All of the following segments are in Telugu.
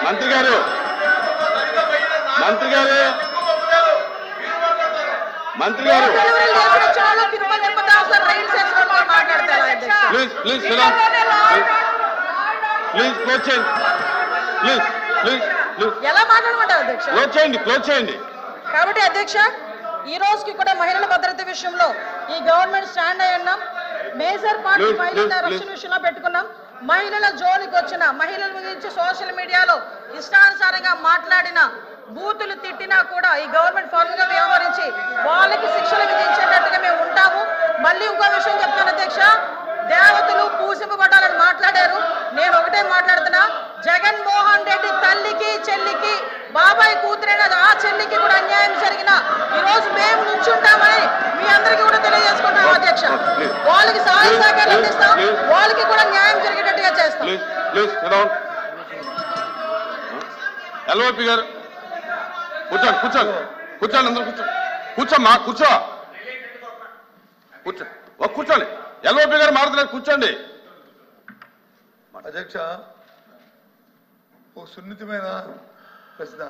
మంత్రి గారు మంత్రి గారు మంత్రి గారు ప్లీజ్ ప్లీజ్ ప్లీజ్ క్లోజ్ చేయండి ప్లీజ్ ప్లీజ్ ఎలా మాట్లాడమంటారు అధ్యక్ష? క్లోజ్ చేయండి. కాబట్టి అధ్యక్ష, ఈ రోజుకి కూడా మహిళల భద్రత విషయంలో ఈ గవర్నమెంట్ స్టాండ్ అయి ఉన్నాం. మేజర్ పార్టీ మహిళల రక్షణ విషయంలో పెట్టుకున్నాం. మహిళల జోలికి వచ్చిన మహిళల గురించి సోషల్ మీడియాలో ఇష్టానుసారంగా మాట్లాడిన బూతులు తిట్టినా కూడా ఈ గవర్నమెంట్ ఫర్మ్ గా వ్యవహరించి వాళ్ళకి శిక్షలు విధించేటట్టుగా మేము ఉంటాము. మళ్ళీ ఇంకో విషయం చెప్తాను అధ్యక్ష, దేవతలు పూసింపబడాలని మాట్లాడారు. నేను ఒకటే మాట్లాడుతున్నా, జగన్మోహన్ రెడ్డి తల్లికి చెల్లికి బాబాయ్ కూతురైన ఆ చెల్లికి కూడా అన్యాయం జరిగిన ఈ రోజు మేము నుంచుంటామని మీ అందరికీ కూడా తెలియజేసుకుంటాం అధ్యక్ష. వాళ్ళకి సహాయ సహకారం అందిస్తాం, వాళ్ళకి కూడా న్యాయం జరిగేటట్టుగా చేస్తాం. ఎల్ఓపి గారు కూర్చోండి కూర్చోండి కూర్చోండి అందరూ కూర్చోమ్మా కూర్చోండి. ఎల్ఓపి గారు మారుతున్నారు, కూర్చోండి. అధ్యక్ష, ఒక సున్నితమైన ప్రశ్న.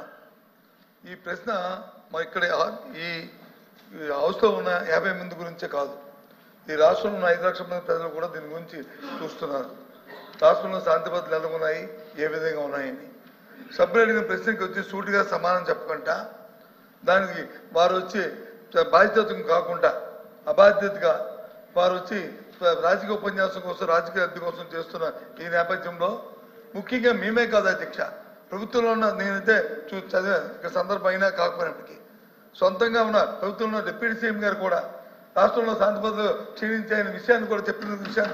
ఈ ప్రశ్న మా ఇక్కడ ఈ హౌస్లో ఉన్న 50 మంది గురించే కాదు, ఈ రాష్ట్రంలో ఉన్న 5 లక్షల మంది ప్రజలు కూడా దీని గురించి చూస్తున్నారు. రాష్ట్రంలో శాంతి భద్రతలు ఎలా ఉన్నాయి, ఏ విధంగా ఉన్నాయని సభ్యులు అడిగిన ప్రశ్నకి వచ్చి సూటిగా సమాధానం చెప్పకుండా దానికి వారు వచ్చి బాధ్యతగా కాకుండా అబాధ్యతగా వారు వచ్చి రాజకీయ ఉపన్యాసం కోసం రాజకీయ అద్దె కోసం చేస్తున్న ఈ నేపథ్యంలో ముఖ్యంగా మేమే కాదు అధ్యక్ష, ప్రభుత్వంలో ఉన్న నేనైతే చదివా ఇక్కడ సందర్భం అయినా కాకపోయినప్పటికీ సొంతంగా ఉన్న ప్రభుత్వంలో ఉన్న డిప్యూటీ సీఎం గారు కూడా రాష్ట్రంలో శాంతి భద్రతలు క్షీణించాయని విషయాన్ని కూడా చెప్పిన విషయాన్ని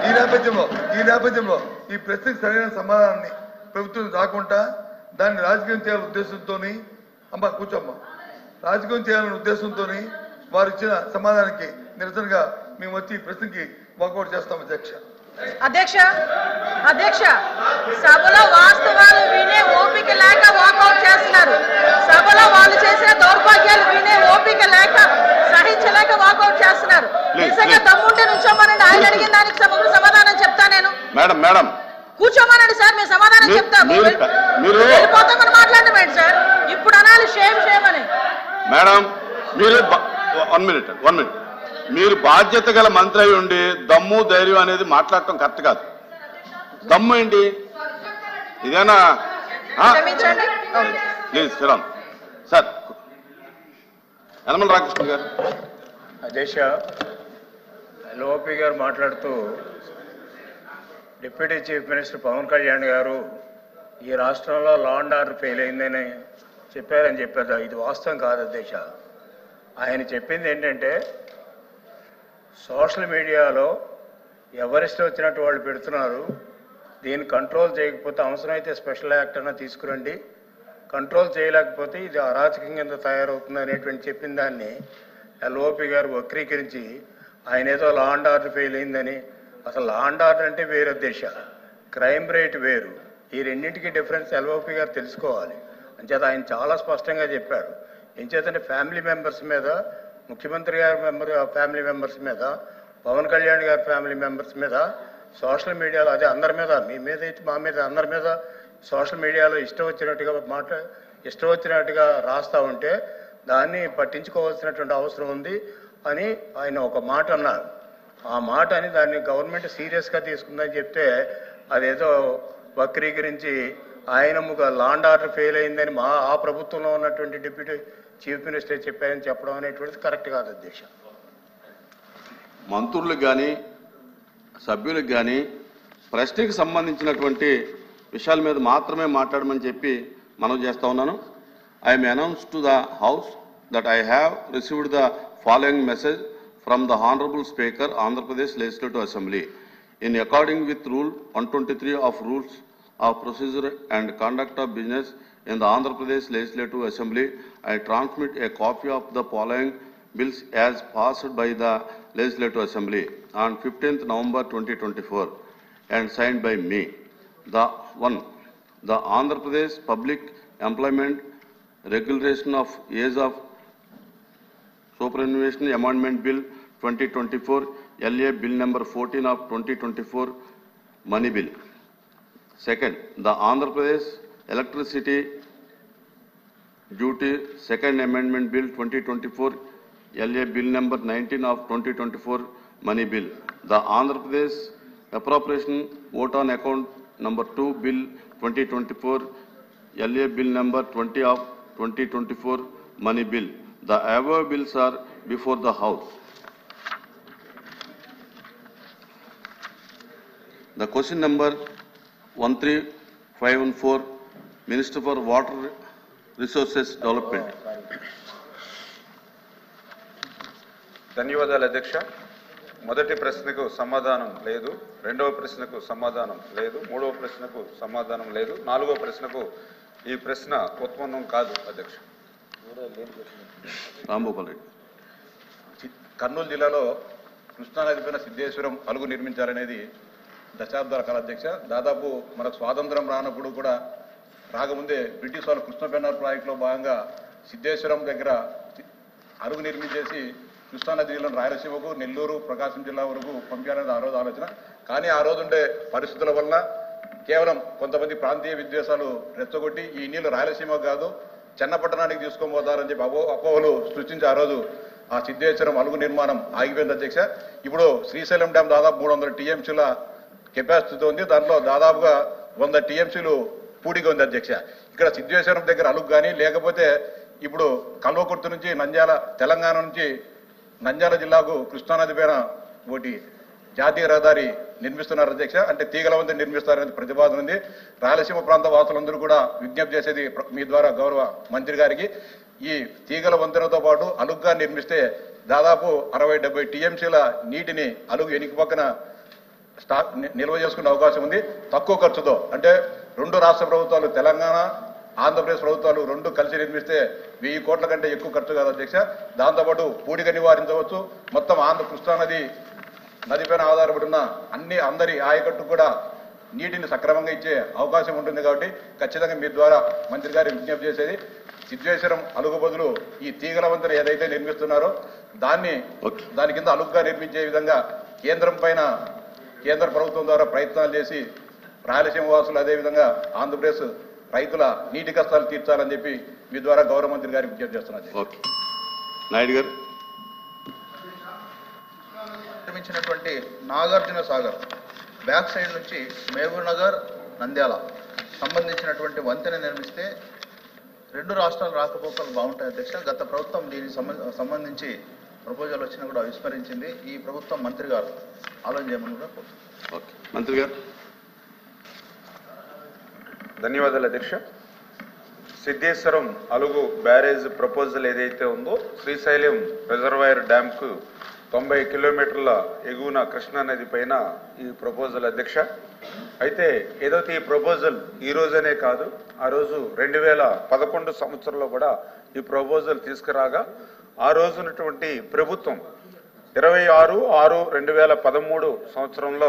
ఈ నేపథ్యంలో ఈ ప్రశ్నకు సరైన సమాధానాన్ని ప్రభుత్వం రాకుండా దాన్ని రాజకీయం చేయాలనే ఉద్దేశంతో కూర్చోమ్మా రాజకీయం చేయాలనే ఉద్దేశంతో వారు ఇచ్చిన సమాధానానికి నిరసనగా మేము వచ్చి ఈ ప్రశ్నకి వాకౌట్ చేస్తాం అధ్యక్ష. సభలో వాస్తవాలు వినే ఓపిక లేక వాకౌట్ చేస్తున్నారు. సభలో వాళ్ళు చేసే దౌర్భాగ్యాలు వినే ఓపిక లేక సహించలేక వాకౌట్ చేస్తున్నారు. నిజంగా దమ్ముంటే నుంచోమనండి, ఆయన అడిగిన దానికి సమాధానం చెప్తా నేను. మేడం కూర్చోమనండి సార్, మేము సమాధానం చెప్తాము. వెళ్ళిపోతామని మాట్లాడడం ఏంటి సార్? ఇప్పుడు అనాలి షేమ్ అని. మేడం మీరు 1 మినిట్ మీరు బాధ్యత గల మంత్రి అయి ఉండి దమ్ము ధైర్యం అనేది మాట్లాడటం కరెక్ట్ కాదు. దమ్ము ఏంటి ఇదేనా? Please Sriram sir. యనమల రామకృష్ణ గారు. అధ్యక్ష, ఎల్ఓపి గారు మాట్లాడుతూ deputy chief minister Pawan Kalyan గారు ఈ రాష్ట్రంలో లా అండ్ ఆర్డర్ ఫెయిల్ అయిందని చెప్పారని చెప్పారు. ఇది వాస్తవం కాదు అధ్యక్ష. ఆయన చెప్పింది ఏంటంటే సోషల్ మీడియాలో ఎవరిష్టం వచ్చినట్టు వాళ్ళు పెడుతున్నారు, దీన్ని కంట్రోల్ చేయకపోతే అవసరమైతే స్పెషల్ యాక్ట్ అన్నా తీసుకురండి, కంట్రోల్ చేయలేకపోతే ఇది అరాచకం కింద తయారవుతుంది అనేటువంటి చెప్పిన దాన్ని ఎల్ఓపి గారు వక్రీకరించి ఆయన ఏదో లా అండ్ ఆర్డర్ ఫెయిల్ అయిందని. అసలు లా అండ్ ఆర్డర్ అంటే వేరు అధ్యక్ష, క్రైమ్ రేట్ వేరు. ఈ రెండింటికి డిఫరెన్స్ ఎల్ఓపి గారు తెలుసుకోవాలి. అంచేత ఆయన చాలా స్పష్టంగా చెప్పారు. ఏం చేతంటే ఫ్యామిలీ మెంబర్స్ మీద, ముఖ్యమంత్రి గారి ఫ్యామిలీ మెంబర్స్ మీద, పవన్ కళ్యాణ్ గారి ఫ్యామిలీ మెంబర్స్ మీద సోషల్ మీడియాలో, అదే అందరి మీద, మీ మీద అయితే మా మీద, అందరి మీద సోషల్ మీడియాలో ఇష్టం వచ్చినట్టుగా రాస్తూ ఉంటే దాన్ని పట్టించుకోవాల్సినటువంటి అవసరం ఉంది అని ఆయన ఒక మాట అన్నారు. ఆ మాట అని దాన్ని గవర్నమెంట్ సీరియస్గా తీసుకుందని చెప్తే అదేదో వక్రీకరించి ఆయన లా అండ్ ఆర్డర్ ఫెయిల్ అయిందని ఆ ప్రభుత్వంలో ఉన్నటువంటి డిప్యూటీ చీఫ్ మినిస్టర్ చెప్పారని చెప్పడం అనేటువంటిది కరెక్ట్ కాదు అధ్యక్ష. మంత్రులకు కానీ సభ్యులకు కానీ ప్రశ్నకి సంబంధించినటువంటి విషయాల మీద మాత్రమే మాట్లాడమని చెప్పి మనం చేస్తా ఉన్నాను. I am announced to the House that I have received the following message from the Honorable Speaker, Andhra Pradesh Legislative Assembly. In according with Rule 123 of Rules of Procedure and Conduct of Business in the Andhra Pradesh Legislative Assembly, I transmit a copy of the following bills as passed by the Legislative Assembly on 15th November 2024 and signed by me. The Andhra Pradesh Public Employment Regulation of Age of Superannuation Amendment Bill 2024, LA Bill number 14 of 2024, Money Bill. Second, the Andhra Pradesh Electricity Duty Second Amendment Bill 2024, LA Bill number 19 of 2024 Money Bill. The Andhra Pradesh Appropriation Vote on Account number 2 Bill 2024, LA Bill number 20 of 2024 Money Bill. The above bills are before the House. The question number 13514, Minister for Water Resources Development. ధన్యవాదాలు అధ్యక్ష. మొదటి ప్రశ్నకు సమాధానం లేదు, రెండవ ప్రశ్నకు సమాధానం లేదు, మూడవ ప్రశ్నకు సమాధానం లేదు, నాలుగవ ప్రశ్నకు ఈ ప్రశ్న ఉత్పన్నం కాదు అధ్యక్ష. రాంభూపాల్ రెడ్డి. కర్నూలు జిల్లాలో కృష్ణానది పైన సిద్ధేశ్వరం అలుగు నిర్మించాలనేది దశాబ్దాల కాల అధ్యక్ష. దాదాపు మనకు స్వాతంత్రం రానప్పుడు కూడా రాకముందే బ్రిటిష్ వాళ్ళు కృష్ణ పెన్నార్ ప్రాజెక్టులో భాగంగా సిద్ధేశ్వరం దగ్గర అలుగు నిర్మించేసి కృష్ణానది జిల్లాను రాయలసీమకు, నెల్లూరు, ప్రకాశం జిల్లా వరకు పంపించాలనేది ఆ రోజు ఆలోచన. కానీ ఆ రోజు ఉండే పరిస్థితుల వలన కేవలం కొంతమంది ప్రాంతీయ విద్వేషాలు రెచ్చగొట్టి ఈ నీళ్లు రాయలసీమకు కాదు చెన్నపట్టణానికి తీసుకొని పోతారని చెప్పి అపోహలు సృష్టించి ఆ రోజు ఆ సిద్ధేశ్వరం అలుగు నిర్మాణం ఆగిపోయింది అధ్యక్ష. ఇప్పుడు శ్రీశైలం డ్యామ్ దాదాపు 300 టీఎంసీల కెపాసిటీతో ఉంది. దాంట్లో దాదాపుగా 100 టీఎంసీలు పూడిగా ఉంది అధ్యక్ష. ఇక్కడ సిద్ధేశ్వరం దగ్గర అలుగు కానీ లేకపోతే ఇప్పుడు కల్వకుర్తి నుంచి నంద్యాల, తెలంగాణ నుంచి నంద్యాల జిల్లాకు కృష్ణానది పైన ఒకటి జాతీయ రహదారి నిర్మిస్తున్నారు అధ్యక్ష. అంటే తీగల వంతెన నిర్మిస్తారనేది ప్రతిపాదన ఉంది. రాయలసీమ ప్రాంత వాసులందరూ కూడా విజ్ఞప్తి చేసేది మీ ద్వారా గౌరవ మంత్రి గారికి, ఈ తీగల వంతెనతో పాటు అలుగుగా నిర్మిస్తే దాదాపు 60-70 టీఎంసీల నీటిని అలుగు ఎనికి పక్కన నిల్వ చేసుకునే అవకాశం ఉంది తక్కువ ఖర్చుతో. అంటే రెండు రాష్ట్ర ప్రభుత్వాలు, తెలంగాణ ఆంధ్రప్రదేశ్ ప్రభుత్వాలు రెండు కలిసి నిర్మిస్తే 1000 కోట్ల కంటే ఎక్కువ ఖర్చు కాదు అధ్యక్ష. దాంతోపాటు పూడిక నివారించవచ్చు. మొత్తం కృష్ణానది నదిపైన ఆధారపడి ఉన్న అందరి ఆయకట్టు కూడా నీటిని సక్రమంగా ఇచ్చే అవకాశం ఉంటుంది. కాబట్టి ఖచ్చితంగా మీ ద్వారా మంత్రి గారి విజ్ఞప్తి చేసేది, సిద్ధేశ్వరం అలుగు బదులు ఈ తీగల వంతెన ఏదైతే నిర్మిస్తున్నారో దాని కింద అలుగుగా నిర్మించే విధంగా కేంద్ర ప్రభుత్వం ద్వారా ప్రయత్నాలు చేసి రాయలసీమ వాసులు అదేవిధంగా ఆంధ్రప్రదేశ్ రైతుల నీటి కష్టాలు తీర్చాలని చెప్పి మీ ద్వారా గౌరవ మంత్రి గారికి విజ్ఞప్తి చేస్తున్నారు. నాయుడు గారు. నిర్మించినటువంటి నాగార్జున సాగర్ బ్యాక్ సైడ్ నుంచి మహబూబ్ నగర్, నంద్యాల సంబంధించినటువంటి వంతెన నిర్మిస్తే రెండు రాష్ట్రాల రాకపోకలు బాగుంటాయి అధ్యక్ష. గత ప్రభుత్వం దీనికి సంబంధించి ప్రపోజల్ వచ్చినా కూడా విస్మరించింది. ఈ ప్రభుత్వం మంత్రి గారు ఆలోచన చేయమని కూడా కోరుతున్నాను. మంత్రి గారు. ధన్యవాదాలు అధ్యక్ష. సిద్ధేశ్వరం అలుగు బ్యారేజ్ ప్రపోజల్ ఏదైతే ఉందో శ్రీశైలం రిజర్వాయర్ డ్యామ్కు 90 కిలోమీటర్ల ఎగువన కృష్ణానది పైన ఈ ప్రపోజల్ అధ్యక్ష. అయితే ఏదైతే ఈ ప్రపోజల్ ఈ రోజనే కాదు, ఆ రోజు 2011 సంవత్సరంలో కూడా ఈ ప్రపోజల్ తీసుకురాగా ఆ రోజునటువంటి ప్రభుత్వం 26/6/2013 సంవత్సరంలో